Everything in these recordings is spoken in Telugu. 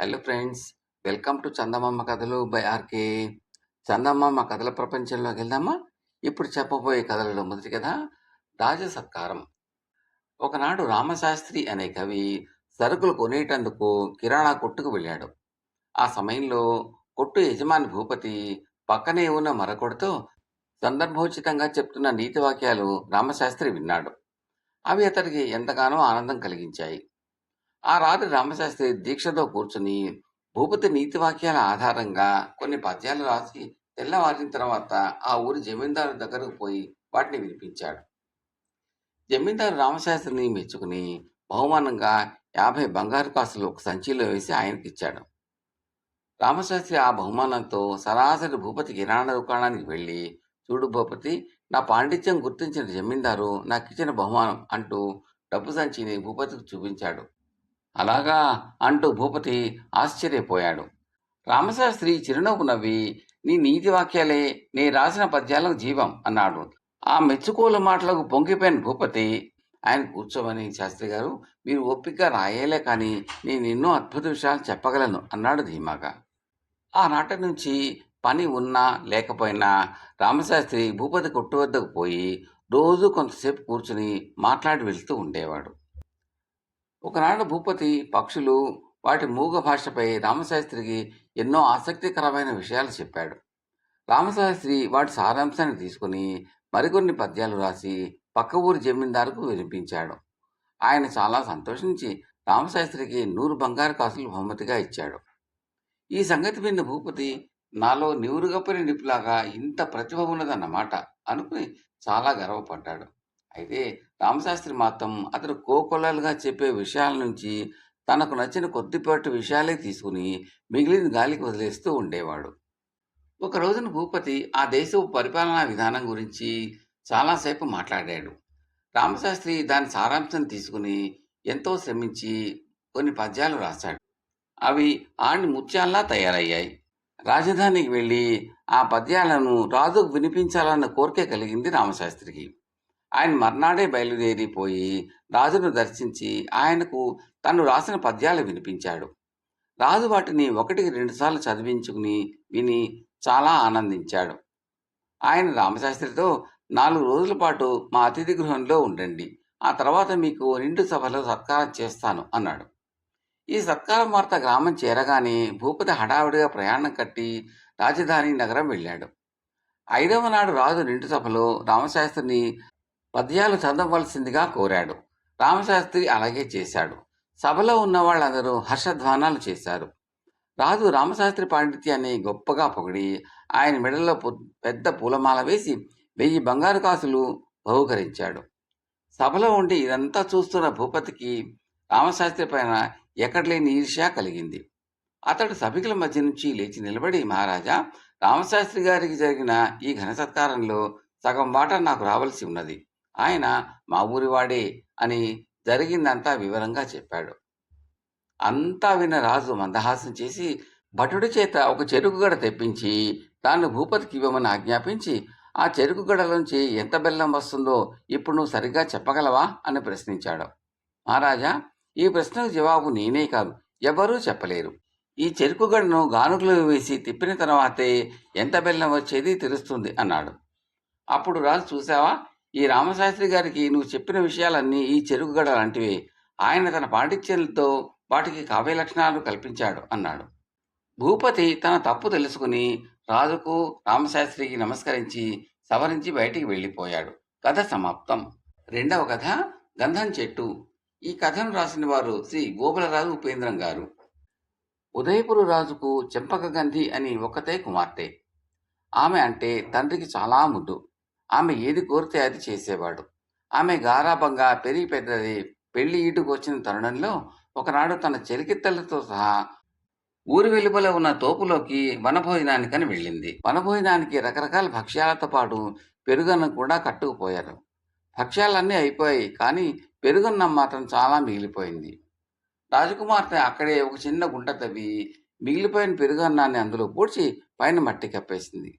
హలో ఫ్రెండ్స్, వెల్కమ్ టు చందమామ కథలు బై ఆర్కే. చందమామ కథల ప్రపంచంలోకి వెళ్దామా? ఇప్పుడు చెప్పబోయే కథలలో మొదటి కథ రాజ సత్కారం. ఒకనాడు రామశాస్త్రి అనే కవి సరుకులు కొనేటందుకు కిరాణా కొట్టుకు వెళ్ళాడు. ఆ సమయంలో కొట్టు యజమాని భూపతి పక్కనే ఉన్న మరొకడితో సందర్భోచితంగా చెప్తున్న నీతి వాక్యాలు రామశాస్త్రి విన్నాడు. అవి అతడికి ఎంతగానో ఆనందం కలిగించాయి. ఆ రాత్రి రామశాస్త్రి దీక్షతో కూర్చుని భూపతి నీతి వాక్యాల ఆధారంగా కొన్ని పద్యాలు రాసి తెల్లవారిన తర్వాత ఆ ఊరి జమీందారు దగ్గరకు పోయి వాటిని వినిపించాడు. జమీందారు రామశాస్త్రిని మెచ్చుకుని బహుమానంగా 50 బంగారు కాసులు ఒక సంచిలో వేసి ఆయనకిచ్చాడు. రామశాస్త్రి ఆ బహుమానంతో సరాసరి భూపతి కిరాణా దుకాణానికి వెళ్ళి, చూడు భూపతి, నా పాండిత్యం గుర్తించిన జమీందారు నాకిచ్చిన బహుమానం అంటూ డబ్బు సంచిని భూపతికి చూపించాడు. అలాగా అంటూ భూపతి ఆశ్చర్యపోయాడు. రామశాస్త్రి చిరునవ్వు నవ్వి, నీ నీతి వాక్యాలే నీ రాసిన పద్యాలకు జీవం అన్నాడు. ఆ మెచ్చుకోలు మాటలకు పొంగిపోయిన భూపతి, ఆయన కూర్చోమని, శాస్త్రి గారు, మీరు ఓపికగా రాయేలే కానీ నేను ఎన్నో అద్భుత విషయాలు చెప్పగలను అన్నాడు ధీమాగా. ఆనాటి నుంచి పని ఉన్నా లేకపోయినా రామశాస్త్రి భూపతి కొట్టు వద్దకు పోయి రోజు కొంతసేపు కూర్చుని మాట్లాడి వెళ్తూ ఉండేవాడు. ఒకనాడు భూపతి పక్షులు వాటి మూగ భాషపై రామశాస్త్రికి ఎన్నో ఆసక్తికరమైన విషయాలు చెప్పాడు. రామశాస్త్రి వాటి సారాంశాన్ని తీసుకుని మరికొన్ని పద్యాలు రాసి పక్క ఊరి జమీందారుకు వినిపించాడు. ఆయన చాలా సంతోషించి రామశాస్త్రికి 100 బంగారు కాసులు బహుమతిగా ఇచ్చాడు. ఈ సంగతి విన్న భూపతి, నాలో నివురుగప్పని నిపులాగా ఇంత ప్రతిభ ఉన్నదన్నమాట అనుకుని చాలా గర్వపడ్డాడు. అయితే రామశాస్త్రి మాత్రం అతడు కోకొల్లలుగా చెప్పే విషయాల నుంచి తనకు నచ్చిన కొద్దిపాటి విషయాలే తీసుకుని మిగిలిన గాలికి వదిలేస్తూ ఉండేవాడు. ఒక రోజున భూపతి ఆ దేశపు పరిపాలనా విధానం గురించి చాలాసేపు మాట్లాడాడు. రామశాస్త్రి దాని సారాంశం తీసుకుని ఎంతో శ్రమించి కొన్ని పద్యాలు రాశాడు. అవి ఆణి ముత్యాల్లా తయారయ్యాయి. రాజధానికి వెళ్ళి ఆ పద్యాలను రాజుకు వినిపించాలన్న కోరిక కలిగింది రామశాస్త్రికి. ఆయన మర్నాడే బయలుదేరిపోయి రాజును దర్శించి ఆయనకు తను రాసిన పద్యాలు వినిపించాడు. రాజు వాటిని 1-2 సార్లు చదివించుకుని విని చాలా ఆనందించాడు. ఆయన రామశాస్త్రితో, 4 రోజుల పాటు మా అతిథి గృహంలో ఉండండి, ఆ తర్వాత మీకు నిండు సభలో సత్కారం చేస్తాను అన్నాడు. ఈ సత్కారం వార్త గ్రామం చేరగానే భూపతి హడావిడిగా ప్రయాణం కట్టి రాజధాని నగరం వెళ్ళాడు. 5వ నాడు రాజు నిండు సభలో రామశాస్త్రిని పద్యాలు చదవవలసిందిగా కోరాడు. రామశాస్త్రి అలాగే చేశాడు. సభలో ఉన్న వాళ్ళందరూ హర్షధ్వానాలు చేశారు. రాజు రామశాస్త్రి పాండిత్యాన్ని గొప్పగా పొగిడి ఆయన మెడలో పెద్ద పూలమాల వేసి 1000 బంగారు కాసులు బహూకరించాడు. సభలో ఉండి ఇదంతా చూస్తున్న భూపతికి రామశాస్త్రి పైన ఎక్కడలేని ఈర్ష్య కలిగింది. అతడు సభికుల మధ్య నుంచి లేచి నిలబడి, మహారాజా, రామశాస్త్రి గారికి జరిగిన ఈ ఘన సత్కారంలో సగం వాటా నాకు రావలసి ఉన్నది. ఆయన మా ఊరివాడే అని జరిగిందంతా వివరంగా చెప్పాడు. అంతా విన్న రాజు మందహాసం చేసి భటుడి చేత ఒక చెరుకుగడ తెప్పించి దాన్ని భూపతికి ఇవ్వమని ఆజ్ఞాపించి, ఆ చెరుకుగడలోంచి ఎంత బెల్లం వస్తుందో ఇప్పుడు నువ్వు సరిగ్గా చెప్పగలవా అని ప్రశ్నించాడు. మహారాజా, ఈ ప్రశ్నకు జవాబు నేనే కాదు, ఎవరూ చెప్పలేరు. ఈ చెరుకుగడను గానుగలో వేసి తిప్పిన తర్వాతే ఎంత బెల్లం వచ్చేది తెలుస్తుంది అన్నాడు. అప్పుడు రాజు, చూసావా, ఈ రామశాస్త్రి గారికి నువ్వు చెప్పిన విషయాలన్నీ ఈ చెరుకుగడ లాంటివే. ఆయన తన పాండిత్యంతో వాటికి కావ్య లక్షణాలు కల్పించాడు అన్నాడు. భూపతి తన తప్పు తెలుసుకుని రాజుకు రామశాస్త్రికి నమస్కరించి సవరించి బయటికి వెళ్ళిపోయాడు. కథ సమాప్తం. 2వ కథ గంధం చెట్టు. ఈ కథను రాసిన వారు శ్రీ గోపాలరాజు ఉపేంద్రం గారు. ఉదయపురు రాజుకు చెంపక గంధి అని ఒక్కతే కుమార్తె. ఆమె అంటే తండ్రికి చాలా ముద్దు. ఆమె ఏది కోరితే అది చేసేవాడు. ఆమె గారాబంగా పెరిగి పెద్దది పెళ్లి ఈటుకు వచ్చిన తరుణంలో ఒకనాడు తన చెలికెత్తలతో సహా ఊరి వెలుపల ఉన్న తోపులోకి వనభోజనానికని వెళ్ళింది. వనభోజనానికి రకరకాల భక్ష్యాలతో పాటు పెరుగన్నం కూడా కట్టుకుపోయారు. భక్ష్యాలన్నీ అయిపోయాయి, కానీ పెరుగన్నం మాత్రం చాలా మిగిలిపోయింది. రాజకుమార్తె అక్కడే ఒక చిన్న గుంట తవ్వి మిగిలిపోయిన పెరుగన్నాన్ని అందులో పూడ్చి పైన మట్టి కప్పేసింది.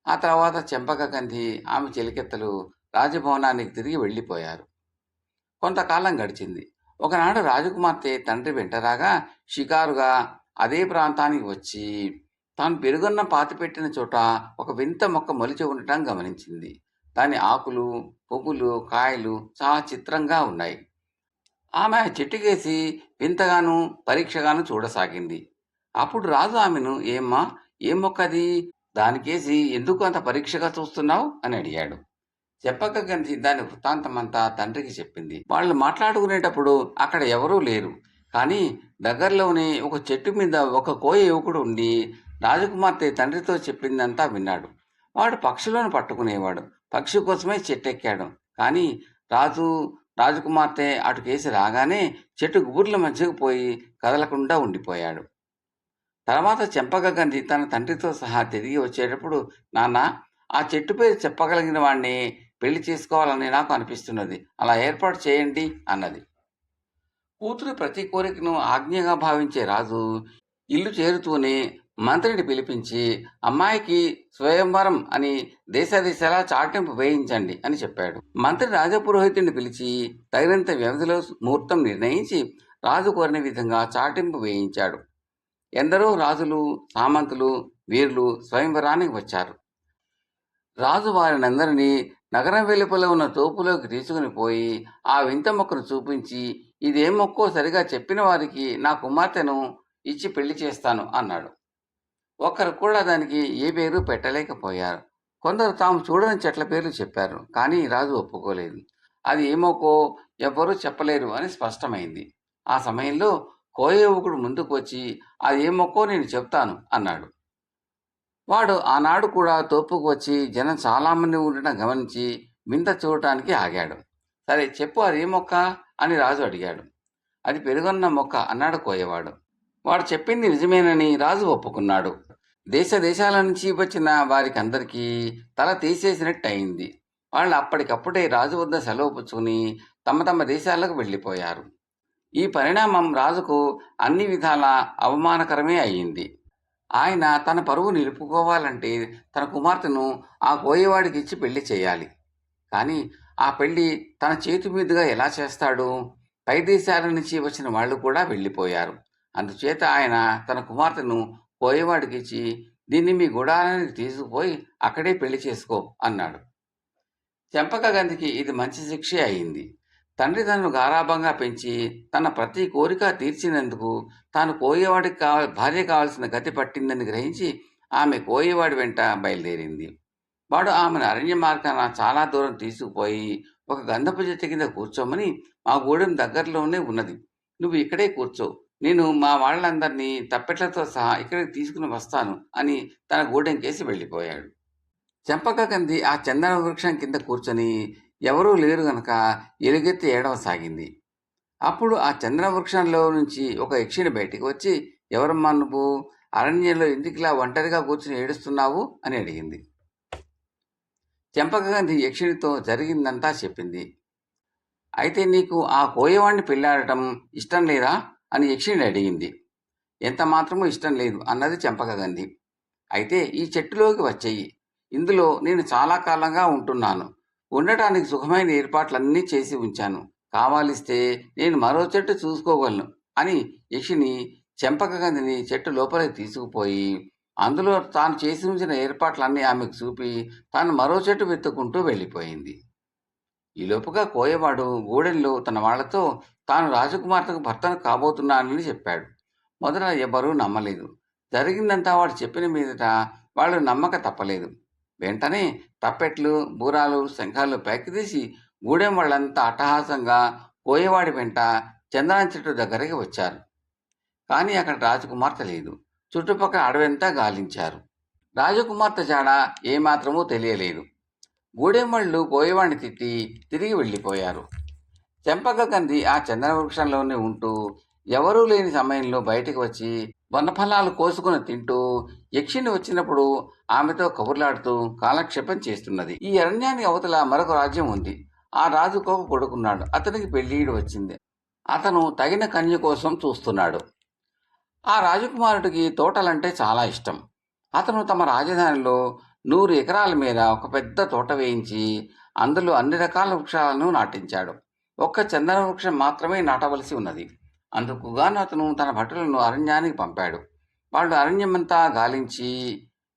ఆ తర్వాత చెంపక గంధి ఆమె చెలికెత్తలు రాజభవనానికి తిరిగి వెళ్ళిపోయారు. కొంతకాలం గడిచింది. ఒకనాడు రాజకుమార్తె తండ్రి వెంటరాగా షికారుగా అదే ప్రాంతానికి వచ్చి తాను పెరుగన్న పాతిపెట్టిన చోట ఒక వింత మొక్క మొలిచి ఉండటం గమనించింది. దాని ఆకులు, పువ్వులు, కాయలు చాలా చిత్రంగా ఉన్నాయి. ఆమె ఆ చెట్టుకేసి వింతగాను పరీక్షగాను చూడసాగింది. అప్పుడు రాజు ఆమెను, ఏమ్మా, ఏం మొక్కది? దానికేసి ఎందుకు అంత పరీక్షగా చూస్తున్నావు అని అడిగాడు. చెప్పక గంధి దాని వృత్తాంతమంతా తండ్రికి చెప్పింది. వాళ్ళు మాట్లాడుకునేటప్పుడు అక్కడ ఎవరూ లేరు. కానీ దగ్గరలోనే ఒక చెట్టు మీద ఒక కోయ యువకుడు ఉండి రాజకుమార్తె తండ్రితో చెప్పిందంతా విన్నాడు. వాడు పక్షులను పట్టుకునేవాడు. పక్షి కోసమే చెట్టెక్కాడు. కానీ రాజు రాజకుమార్తె అటుకేసి రాగానే చెట్టు గుబుర్ల మధ్యకు పోయి కదలకుండా ఉండిపోయాడు. తర్వాత చెంపగగంధి తన తండ్రితో సహా తిరిగి వచ్చేటప్పుడు, నాన్న, ఆ చెట్టు పేరు చెప్పగలిగిన వాణ్ణి పెళ్లి చేసుకోవాలని నాకు అనిపిస్తున్నది. అలా ఏర్పాటు చేయండి అన్నది. కూతురు ప్రతి కోరికను ఆజ్ఞగా భావించే రాజు ఇల్లు చేరుతూనే మంత్రిని పిలిపించి, అమ్మాయికి స్వయంవరం అని దేశాదేశాలా చాటింపు వేయించండి అని చెప్పాడు. మంత్రి రాజపురోహితుడిని పిలిచి తగినంత వ్యవధిలో ముహూర్తం నిర్ణయించి రాజు కోరిన విధంగా చాటింపు వేయించాడు. ఎందరో రాజులు, సామంతులు, వీరులు స్వయంవరానికి వచ్చారు. రాజు వారినందరినీ నగరం వెలుపల ఉన్న తోపులోకి తీసుకుని పోయి ఆ వింత మొక్కను చూపించి, ఇదేం మొక్కో సరిగా చెప్పిన వారికి నా కుమార్తెను ఇచ్చి పెళ్లి చేస్తాను అన్నాడు. ఒక్కరు కూడా దానికి ఏ పేరు పెట్టలేకపోయారు. కొందరు తాము చూడని చెట్ల పేర్లు చెప్పారు. కానీ రాజు ఒప్పుకోలేదు. అది ఏ మొక్కో ఎవ్వరూ చెప్పలేరు అని స్పష్టమైంది. ఆ సమయంలో కోయ యువకుడు ముందుకు వచ్చి, అది ఏ మొక్కో నేను చెప్తాను అన్నాడు. వాడు ఆనాడు కూడా తోపుకు వచ్చి జనం చాలామంది ఉండటం గమనించి వింత చూడటానికి ఆగాడు. సరే చెప్పు, అది ఏ మొక్క అని రాజు అడిగాడు. అది పెరుగన్న మొక్క అన్నాడు కోయవాడు. వాడు చెప్పింది నిజమేనని రాజు ఒప్పుకున్నాడు. దేశ దేశాల నుంచి వచ్చిన వారికి అందరికీ తల తీసేసినట్టు అయింది. వాళ్ళు అప్పటికప్పుడే రాజు వద్ద సెలవు పుచ్చుకుని తమ తమ దేశాలకు వెళ్ళిపోయారు. ఈ పరిణామం రాజుకు అన్ని విధాల అవమానకరమే అయ్యింది. ఆయన తన పరువు నిలుపుకోవాలంటే తన కుమార్తెను ఆ కోయవాడికి ఇచ్చి పెళ్లి చేయాలి. కానీ ఆ పెళ్లి తన చేతి మీదుగా ఎలా చేస్తాడు? పై దేశాల నుంచి వచ్చిన వాళ్ళు కూడా వెళ్ళిపోయారు. అందుచేత ఆయన తన కుమార్తెను కోయవాడికి ఇచ్చి, దీన్ని మీ గుడారానికి తీసుకుపోయి అక్కడే పెళ్లి చేసుకో అన్నాడు. చెంపకగంధికి ఇది మంచి శిక్షే అయింది. తండ్రి తనను గారాబంగా పెంచి తన ప్రతి కోరిక తీర్చినందుకు తాను కోయేవాడికి భార్య కావాల్సిన గతి పట్టిందని గ్రహించి ఆమె కోయేవాడి వెంట బయలుదేరింది. వాడు ఆమెను అరణ్య మార్గాన చాలా దూరం తీసుకుపోయి ఒక గంధపు చెట్టు కింద కూర్చోమని, మా గూడెం దగ్గరలోనే ఉన్నది, నువ్వు ఇక్కడే కూర్చో, నేను మా వాళ్ళందరినీ తప్పెట్లతో సహా ఇక్కడికి తీసుకుని వస్తాను అని తన గూడెంకేసి వెళ్ళిపోయాడు. చెంపకగంధి ఆ చందన వృక్షం కింద కూర్చొని ఎవరూ లేరు గనక ఎలుగెత్తి ఏడవసాగింది. అప్పుడు ఆ చందన వృక్షంలో నుంచి ఒక యక్షిని బయటికి వచ్చి, ఎవరమ్మా నువ్వు? అరణ్యంలో ఎందుకులా ఒంటరిగా కూర్చుని ఏడుస్తున్నావు అని అడిగింది. చెంపకగంధి యక్షినితో జరిగిందంతా చెప్పింది. అయితే నీకు ఆ కోయవాణ్ణి పెళ్ళాడటం ఇష్టం లేదా అని యక్షిని అడిగింది. ఎంత మాత్రమూ ఇష్టం లేదు అన్నది చెంపకగంధి. అయితే ఈ చెట్టులోకి వచ్చేయి, ఇందులో నేను చాలా కాలంగా ఉంటున్నాను, ఉండటానికి సుఖమైన ఏర్పాట్లన్నీ చేసి ఉంచాను, కావాలిస్తే నేను మరో చెట్టు చూసుకోగలను అని యక్షిని చెంపకగంధిని చెట్టు లోపలికి తీసుకుపోయి అందులో తాను చేసి ఉంచిన ఏర్పాట్లన్నీ ఆమెకు చూపి తాను మరో చెట్టు వెతుక్కుంటూ వెళ్ళిపోయింది. ఈలోపుగా కోయవాడు గూడెంలో తన వాళ్లతో తాను రాజకుమార్తెకు భర్తను కాబోతున్నానని చెప్పాడు. మొదట ఎవ్వరూ నమ్మలేదు. జరిగిందంతా వాడు చెప్పిన మీదట వాళ్ళు నమ్మక తప్పలేదు. వెంటనే తప్పెట్లు, బూరాలు, శంఖాలు పైకితీసి గూడెం వాళ్ళంతా అట్టహాసంగా కోయవాడి వెంట చందనం చెట్టు దగ్గరికి వచ్చారు. కానీ అక్కడ రాజకుమార్తె లేదు. చుట్టుపక్కల అడవంతా గాలించారు. రాజకుమార్తె జాడ ఏమాత్రమూ తెలియలేదు. గూడెం వాళ్ళు కోయవాడిని తిట్టి తిరిగి వెళ్ళిపోయారు. చెంపకగంధి ఆ చందన వృక్షంలోనే ఉంటూ ఎవరూ లేని సమయంలో బయటికి వచ్చి వనఫలాలు కోసుకుని తింటూ యక్షిని వచ్చినప్పుడు ఆమెతో కబుర్లాడుతూ కాలక్షేపం చేస్తున్నది. ఈ అరణ్యానికి అవతల మరొక రాజ్యం ఉంది. ఆ రాజుకు ఒక కొడుకున్నాడు. అతనికి పెళ్లిడు వచ్చింది. అతను తగిన కన్య కోసం చూస్తున్నాడు. ఆ రాజకుమారుడికి తోటలంటే చాలా ఇష్టం. అతను తమ రాజధానిలో 100 ఎకరాల మీద ఒక పెద్ద తోట వేయించి అందులో అన్ని రకాల వృక్షాలను నాటించాడు. ఒక్క చందన వృక్షం మాత్రమే నాటవలసి ఉన్నది. అందుకు గాను అతను తన భటులను అరణ్యానికి పంపాడు. వాళ్ళు అరణ్యమంతా గాలించి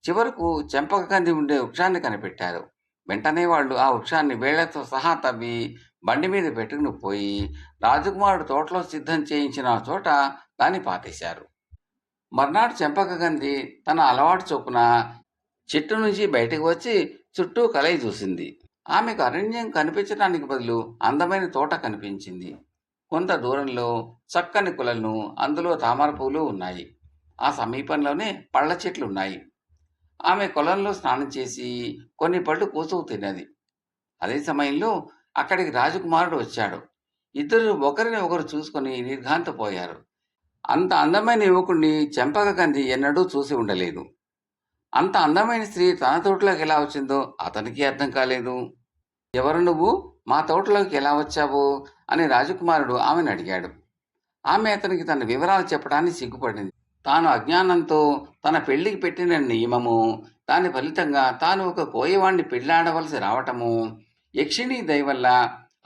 చివరకు చెంపకంది ఉండే వృక్షాన్ని కనిపెట్టారు. వెంటనే వాళ్ళు ఆ వృక్షాన్ని వేళ్లతో సహా తవ్వి బండి మీద పెట్టుకుని పోయి రాజకుమారుడు తోటలో సిద్ధం చేయించిన చోట దాన్ని పాతేశారు. మర్నాడు చెంపకగంధి తన అలవాటు చొప్పున చెట్టు నుంచి బయటకు వచ్చి చుట్టూ కలయి చూసింది. ఆమెకు అరణ్యం కనిపించడానికి బదులు అందమైన తోట కనిపించింది. కొంత దూరంలో చక్కని కులలను, అందులో తామర పూలు ఉన్నాయి. ఆ సమీపంలోనే పళ్ళ చెట్లున్నాయి. ఆమె కొలంలో స్నానం చేసి కొన్ని పళ్ళు కోసుకు తిన్నది. అదే సమయంలో అక్కడికి రాజకుమారుడు వచ్చాడు. ఇద్దరు ఒకరిని ఒకరు చూసుకొని నిర్ఘాంతపోయారు. అంత అందమైన యువకుణ్ణి చెంపకగంధి ఎన్నడూ చూసి ఉండలేదు. అంత అందమైన స్త్రీ తన తోటలోకి ఎలా వచ్చిందో అతనికి అర్థం కాలేదు. ఎవరు నువ్వు? మా తోటలోకి ఎలా వచ్చావు అని రాజకుమారుడు ఆమెను అడిగాడు. ఆమె అతనికి తన వివరాలు చెప్పడానికి సిగ్గుపడింది. తాను అజ్ఞానంతో తన పెళ్లికి పెట్టిన నియమము, దాని ఫలితంగా తాను ఒక కోయవాణ్ణి పెళ్లాడవలసి రావటము, యక్షిణి దయవల్ల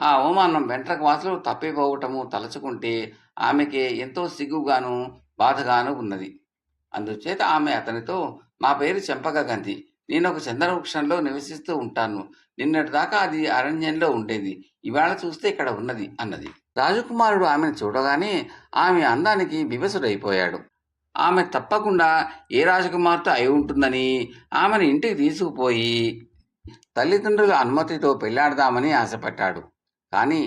ఆ అవమానం వెంట్రకవాసులు తప్పిపోవటము తలచుకుంటే ఆమెకే ఎంతో సిగ్గుగాను బాధగాను ఉన్నది. అందుచేత ఆమె అతనితో, నా పేరు చెంపకగంధి, నేనొక చంద్రవృక్షంలో నివసిస్తూ ఉంటాను. నిన్నటిదాకా అది అరణ్యంలో ఉండేది, ఇవాళ చూస్తే ఇక్కడ ఉన్నది అన్నది. రాజకుమారుడు ఆమెను చూడగానే ఆమె అందానికి వివసుడైపోయాడు. ఆమె తప్పకుండా ఏ రాజకుమార్తె అయి ఉంటుందని ఆమెను ఇంటికి తీసుకుపోయి తల్లిదండ్రుల అనుమతితో పెళ్లాడదామని ఆశపడ్డాడు. కానీ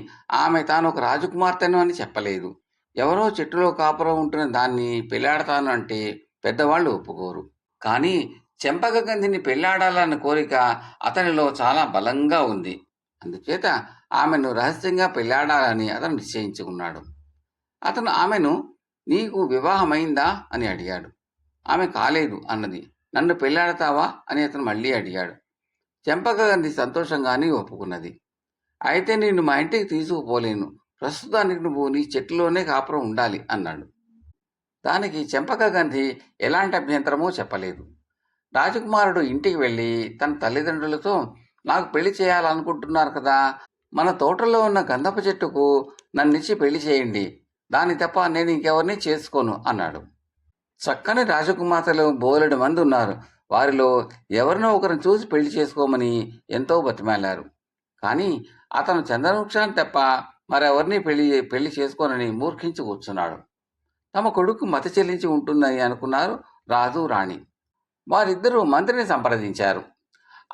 ఆమె తాను ఒక రాజకుమార్తెను అని చెప్పలేదు. ఎవరో చెట్టులో కాపురం ఉంటున్న దాన్ని పెళ్లాడతాను అంటే పెద్దవాళ్ళు ఒప్పుకోరు. కానీ చెంపకగంధిని పెళ్లాడాలన్న కోరిక అతనిలో చాలా బలంగా ఉంది. అందుచేత ఆమెను రహస్యంగా పెళ్లాడాలని అతను నిశ్చయించుకున్నాడు. అతను ఆమెను, నీకు వివాహమైందా అని అడిగాడు. ఆమె కాలేదు అన్నది. నన్ను పెళ్లాడతావా అని అతను మళ్ళీ అడిగాడు. చెంపకగంధి సంతోషంగానే ఒప్పుకున్నది. అయితే నిన్ను మా ఇంటికి తీసుకుపోలేను, ప్రస్తుతానికి నువ్వు నీ చెట్టులోనే కాపురం ఉండాలి అన్నాడు. దానికి చెంపకగంధి ఎలాంటి అభ్యంతరమూ చెప్పలేదు. రాజకుమారుడు ఇంటికి వెళ్ళి తన తల్లిదండ్రులతో, నాకు పెళ్లి చేయాలనుకుంటున్నారు కదా, మన తోటలో ఉన్న గంధపు చెట్టుకు నన్నిచ్చి పెళ్లి చేయండి, దాని తప్ప నేను ఇంకెవరిని చేసుకోను అన్నాడు. చక్కని రాజకుమార్తెలు బోలెడు మంది ఉన్నారు. వారిలో ఎవరినో ఒకరిని చూసి పెళ్లి చేసుకోమని ఎంతో బతిమాలారు. కానీ అతను చందనవృక్షాన్ని తప్ప మరెవరిని పెళ్లి చేసుకోనని మూర్ఖించి కూర్చున్నాడు. తమ కొడుకు మతి చెల్లించి ఉంటుందని అనుకున్నారు రాజు, రాణి. వారిద్దరూ మంత్రిని సంప్రదించారు.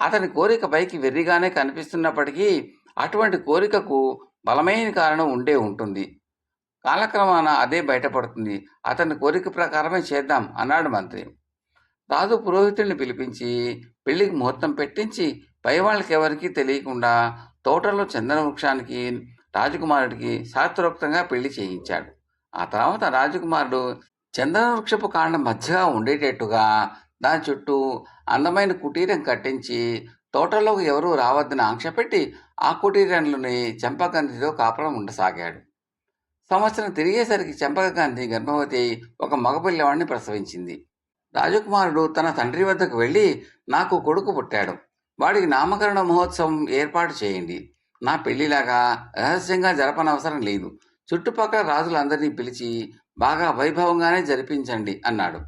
అతని కోరిక పైకి వెర్రిగానే కనిపిస్తున్నప్పటికీ అటువంటి కోరికకు బలమైన కారణం ఉండే ఉంటుంది. కాలక్రమాన అదే బయటపడుతుంది. అతని కోరిక ప్రకారమే చేద్దాం అన్నాడు మంత్రి. రాజు పురోహితుడిని పిలిపించి పెళ్లికి ముహూర్తం పెట్టించి పై వాళ్ళకెవరికీ తెలియకుండా తోటలో చందన వృక్షానికి రాజకుమారుడికి శాస్త్రోక్తంగా పెళ్లి చేయించాడు. ఆ తర్వాత రాజకుమారుడు చందన వృక్షపు కాండం మధ్యగా ఉండేటట్టుగా దాని చుట్టూ అందమైన కుటీరం కట్టించి తోటలోకి ఎవరూ రావద్దని ఆంక్ష పెట్టి ఆ కుటీరంలోని చెంపకందితో కాపురం ఉండసాగాడు. సంవత్సరం తిరిగేసరికి చెంపకకాంతి గర్భవతి ఒక మగపిల్లవాడిని ప్రసవించింది. రాజకుమారుడు తన తండ్రి వద్దకు వెళ్ళి, నాకు కొడుకు పుట్టాడు, వాడికి నామకరణ మహోత్సవం ఏర్పాటు చేయండి. నా పెళ్లిలాగా రహస్యంగా జరపనవసరం లేదు. చుట్టుపక్కల రాజులందరినీ పిలిచి బాగా వైభవంగానే జరిపించండి అన్నాడు.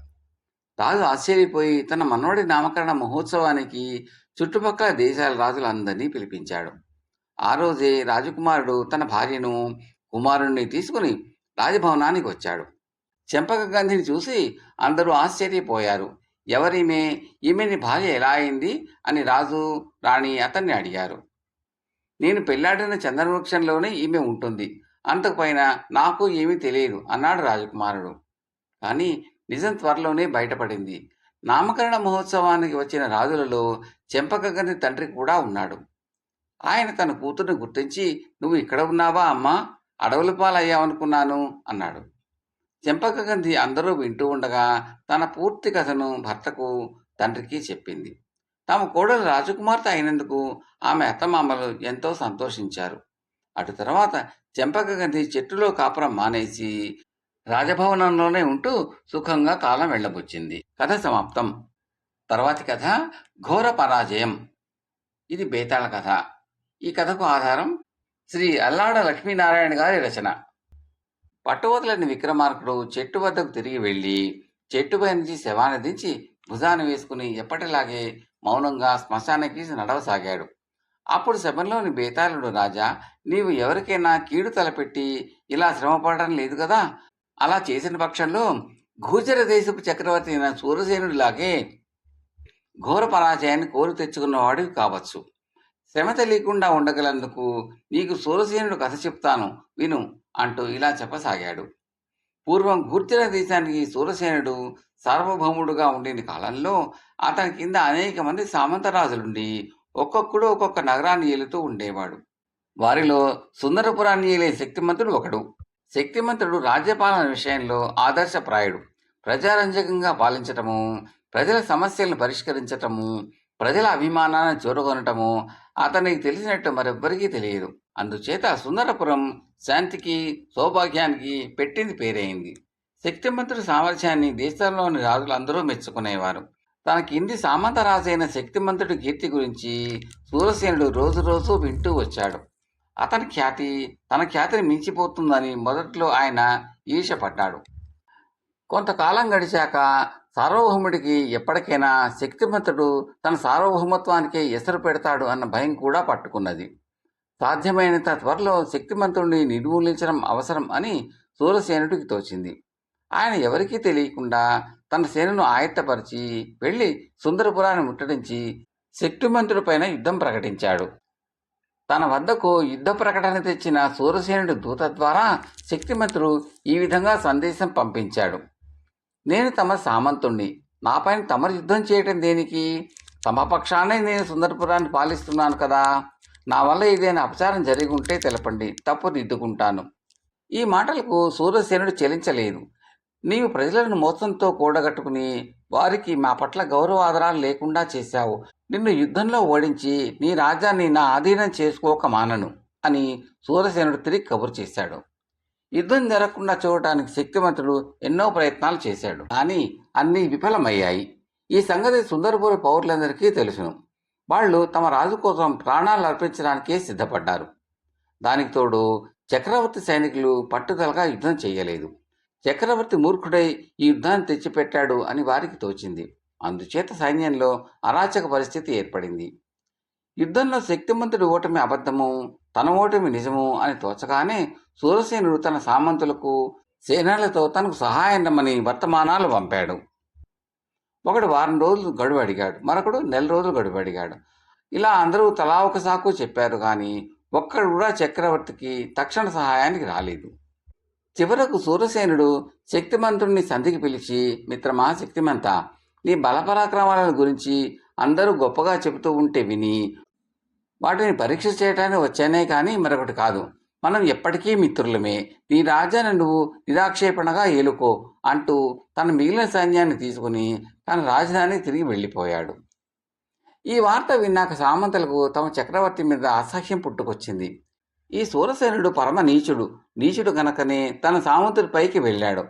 రాజు ఆశ్చర్యపోయి తన మనవడి నామకరణ మహోత్సవానికి చుట్టుపక్కల దేశాల రాజులందరినీ పిలిపించాడు. ఆ రోజే రాజకుమారుడు తన భార్యను, కుమారుణ్ణి తీసుకుని రాజభవనానికి వచ్చాడు. చెంపకగంధిని చూసి అందరూ ఆశ్చర్యపోయారు. ఎవరిమే, ఈమెని భార్య ఎలా అయింది అని రాజు, రాణి అతన్ని అడిగారు. నేను పెళ్లాడిన చందనవృక్షంలోనే ఈమె ఉంటుంది, అంతకుపైన నాకు ఏమీ తెలియదు అన్నాడు రాజకుమారుడు. కానీ నిజం త్వరలోనే బయటపడింది. నామకరణ మహోత్సవానికి వచ్చిన రాజులలో చెంపకగంధి తండ్రి కూడా ఉన్నాడు. ఆయన తన కూతుర్ని గుర్తించి, నువ్వు ఇక్కడ ఉన్నావా అమ్మా, అడవుల పాలయ్యావనుకున్నాను అన్నాడు. చెంపకగంధి అందరూ వింటూ ఉండగా తన పూర్తి కథను భర్తకు, తండ్రికి చెప్పింది. తమ కోడలు రాజకుమార్తె అయినందుకు ఆమె అత్తమామలు ఎంతో సంతోషించారు. అటు తర్వాత చెంపకగంధి చెట్టులో కాపురం మానేసి రాజభవనంలోనే ఉంటూ సుఖంగా కాలం వెళ్ళబుచ్చింది. కథ సమాప్తం. తర్వాతి కథ ఘోర పరాజయం. ఇది బేతాళ కథ. ఈ కథకు ఆధారం శ్రీ అల్లాడ లక్ష్మీనారాయణ గారి రచన. పట్టువదలని విక్రమార్కుడు చెట్టు వద్దకు తిరిగి వెళ్ళి చెట్టుపై నుంచి శవాన్ని దించి భుజాన్ని వేసుకుని ఎప్పటిలాగే మౌనంగా శ్మశానానికి నడవసాగాడు. అప్పుడు శబంలోని బేతాళుడు, రాజా, నీవు ఎవరికైనా కీడు తలపెట్టి ఇలా శ్రమపడడం లేదు కదా? అలా చేసిన పక్షంలో గూర్జర దేశపు చక్రవర్తి అయిన సూరసేనుడిలాగే ఘోర పరాజయాన్ని కోరి తెచ్చుకున్నవాడివి కావచ్చు. శ్రమ తెలియకుండా ఉండగలందుకు నీకు సూరసేనుడు కథ చెప్తాను, విను అంటూ ఇలా చెప్పసాగాడు. పూర్వం గూర్జర దేశానికి సూరసేనుడు సార్వభౌముడుగా ఉండిన కాలంలో అతని కింద అనేక మంది సామంతరాజులుండి ఒక్కొక్కడు ఒక్కొక్క నగరాన్ని ఏలుతూ ఉండేవాడు. వారిలో సుందరపురాన్ని ఏలే శక్తిమంతుడు ఒకడు. శక్తిమంతుడు రాజ్యపాలన విషయంలో ఆదర్శప్రాయుడు. ప్రజారంజకంగా పాలించటము, ప్రజల సమస్యలను పరిష్కరించటము, ప్రజల అభిమానాన్ని చూరగొనటము అతనికి తెలిసినట్టు మరెవ్వరికీ తెలియదు. అందుచేత సుందరపురం శాంతికి, సౌభాగ్యానికి పెట్టింది పేరైంది. శక్తిమంతుడి సామర్థ్యాన్ని దేశంలోని రాజులందరూ మెచ్చుకునేవారు. తన కింది సామంతరాజైన శక్తిమంతుడి కీర్తి గురించి సూరసేనుడు రోజు రోజు వింటూ వచ్చాడు. అతని ఖ్యాతి తన ఖ్యాతిని మించిపోతుందని మొదట్లో ఆయన ఈర్ష్యపడ్డాడు. కొంతకాలం గడిచాక సార్వభౌముడికి ఎప్పటికైనా శక్తిమంతుడు తన సార్వభౌమత్వానికే ఎసరు పెడతాడు అన్న భయం కూడా పట్టుకున్నది. సాధ్యమైనంత త్వరలో శక్తిమంతుడిని నిర్మూలించడం అవసరం అని సూరసేనుడికి తోచింది. ఆయన ఎవరికీ తెలియకుండా తన సేనను ఆయత్తపరిచి వెళ్ళి సుందరపురాన్ని ముట్టడించి శక్తిమంతుడి పైన యుద్ధం ప్రకటించాడు. తన వద్దకు యుద్ధ ప్రకటన తెచ్చిన సూరసేనుడి దూత ద్వారా శక్తిమంతుడు ఈ విధంగా సందేశం పంపించాడు. నేను తమ సామంతుణ్ణి, నాపైన తమరు యుద్ధం చేయటం దేనికి? తమ పక్షానే నేను సుందరపురాన్ని పాలిస్తున్నాను కదా. నా వల్ల ఏదైనా అపచారం జరిగి ఉంటే తెలపండి, తప్పు దిద్దుకుంటాను. ఈ మాటలకు సూరసేనుడు చెలించలేదు. నీవు ప్రజలను మోసంతో కూడగట్టుకుని వారికి మా పట్ల గౌరవాదరాలు లేకుండా చేశావు. నిన్ను యుద్ధంలో ఓడించి నీ రాజ్యాన్ని నా ఆధీనం చేసుకోక మానను అని సూరసేనుడు తిరిగి కబురు చేశాడు. యుద్ధం జరగకుండా చూడటానికి శక్తిమంతుడు ఎన్నో ప్రయత్నాలు చేశాడు, కానీ అన్నీ విఫలమయ్యాయి. ఈ సంగతి సుందరపుర పౌరులందరికీ తెలుసును. వాళ్ళు తమ రాజు కోసం ప్రాణాలు అర్పించడానికే సిద్ధపడ్డారు. దానికి తోడు చక్రవర్తి సైనికులు పట్టుదలగా యుద్ధం చేయలేదు. చక్రవర్తి మూర్ఖుడై ఈ యుద్ధాన్ని తెచ్చిపెట్టాడు అని వారికి తోచింది. అందుచేత సైన్యంలో అరాచక పరిస్థితి ఏర్పడింది. యుద్ధంలో శక్తిమంతుడి ఓటమి అబద్ధము, తన ఓటమి నిజము అని తోచగానే సూరసేనుడు తన సామంతులకు, సేనలతో తనకు సహాయమని వర్తమానాలు పంపాడు. ఒకడు వారం రోజులు గడువు అడిగాడు, మరొకడు నెల రోజులు గడువు అడిగాడు. ఇలా అందరూ తలా ఒక సాకు చెప్పారు, కానీ ఒక్కడు కూడా చక్రవర్తికి తక్షణ సహాయానికి రాలేదు. చివరకు సూరసేనుడు శక్తిమంతుడిని సంధికి పిలిచి, మిత్రమా శక్తిమంత, నీ బలపరాక్రమాల గురించి అందరూ గొప్పగా చెబుతూ ఉంటే విని వాటిని పరీక్ష చేయటానికి వచ్చానే కానీ మరొకటి కాదు. మనం ఎప్పటికీ మిత్రులమే. నీ రాజ్యాన్ని నువ్వు నిరాక్షేపణగా ఏలుకో అంటూ తన మిగిలిన సైన్యాన్ని తీసుకుని తన రాజధాని తిరిగి వెళ్ళిపోయాడు. ఈ వార్త విన్నాక సామంతులకు తమ చక్రవర్తి మీద అసహ్యం పుట్టుకొచ్చింది. ఈ సూరసేనుడు పరమ నీచుడు గనకనే తన సామంతుడి పైకి వెళ్ళాడు.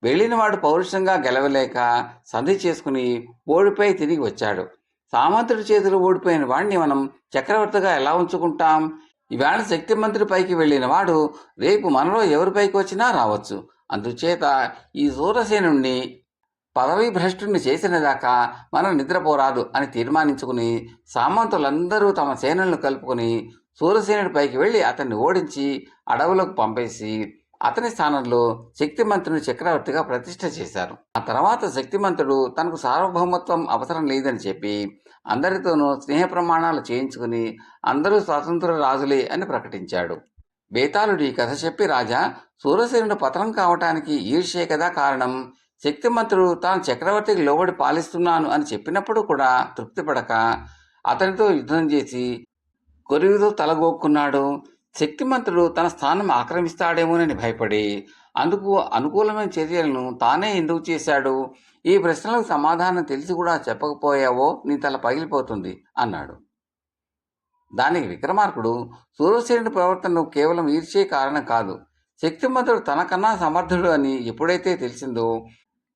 వెళ్ళినవాడు పౌరుషంగా గెలవలేక సంధి చేసుకుని ఓడిపోయి తిరిగి వచ్చాడు. సామంతుడి చేతులు ఓడిపోయిన వాడిని మనం చక్రవర్తిగా ఎలా ఉంచుకుంటాం? ఈవేళ శక్తిమంతుడి పైకి వెళ్ళిన వాడు రేపు మనలో ఎవరి పైకి వచ్చినా రావచ్చు. అందుచేత ఈ సూరసేనుణ్ణి పదవీ భ్రష్టుని చేసినదాకా మనం నిద్రపోరాదు అని తీర్మానించుకుని సామంతులందరూ తమ సేనలను కలుపుకొని సూరసేనుడి పైకి వెళ్ళి అతన్ని ఓడించి అడవులకు పంపేసి అతని స్థానంలో శక్తిమంతుని చక్రవర్తిగా ప్రతిష్ఠ చేశారు. ఆ తర్వాత శక్తిమంతుడు తనకు సార్వభౌమత్వం అవసరం లేదని చెప్పి అందరితోనూ స్నేహ ప్రమాణాలు చేయించుకుని అందరూ స్వతంత్ర రాజులే అని ప్రకటించాడు. బేతాళుడు ఈ కథ చెప్పి, రాజా, సూరసేనుడు పతనం కావటానికి ఈర్ష్యే కదా కారణం. శక్తిమంతుడు తాను చక్రవర్తికి లోబడి పాలిస్తున్నాను అని చెప్పినప్పుడు కూడా తృప్తిపడక అతనితో యుద్ధం చేసి కొరివితో తలగొక్కున్నాడు. శక్తిమంతుడు తన స్థానం ఆక్రమిస్తాడేమోనని భయపడి అందుకు అనుకూలమైన చర్యలను తానే ఎందుకు చేశాడు? ఈ ప్రశ్నలకు సమాధానం తెలిసి కూడా చెప్పకపోయావో నీ తల పగిలిపోతుంది అన్నాడు. దానికి విక్రమార్కుడు, సూరసేనుడి ప్రవర్తన కేవలం ఈర్ష్యే కారణం కాదు. శక్తిమంతుడు తనకన్నా సమర్థుడు అని ఎప్పుడైతే తెలిసిందో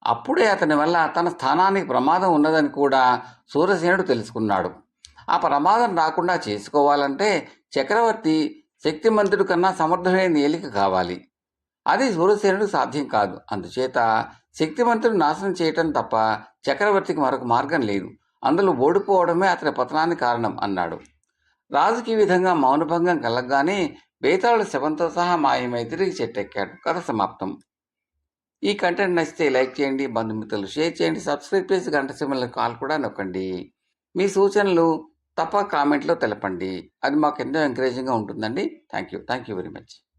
అప్పుడే అతని వల్ల తన స్థానానికి ప్రమాదం ఉన్నదని కూడా సూరసేనుడు తెలుసుకున్నాడు. ఆ ప్రమాదం రాకుండా చేసుకోవాలంటే చక్రవర్తి శక్తిమంతుడి కన్నా సమర్థుడైన ఏలిక కావాలి. అది సూరసేనుడు సాధ్యం కాదు. అందుచేత శక్తివంతుడు నాశనం చేయటం తప్ప చక్రవర్తికి మరొక మార్గం లేదు. అందులో ఓడిపోవడమే అతని పతనానికి కారణం అన్నాడు. రాజుకి ఈ విధంగా మౌనభంగం కలగగానే బేతాళుడు శవంతో సహా మాయమై తిరిగి చెట్టెక్కాడు. కథ సమాప్తం. ఈ కంటెంట్ నచ్చితే లైక్ చేయండి, బంధుమిత్రులు షేర్ చేయండి, సబ్స్క్రైబ్ చేసి గంట సింబల్ కాల్ కూడా నొక్కండి. మీ సూచనలు తప్ప కామెంట్లో తెలపండి. అది మాకు ఎంతో ఎంకరేజింగ్గా ఉంటుందండి. Thank you very much.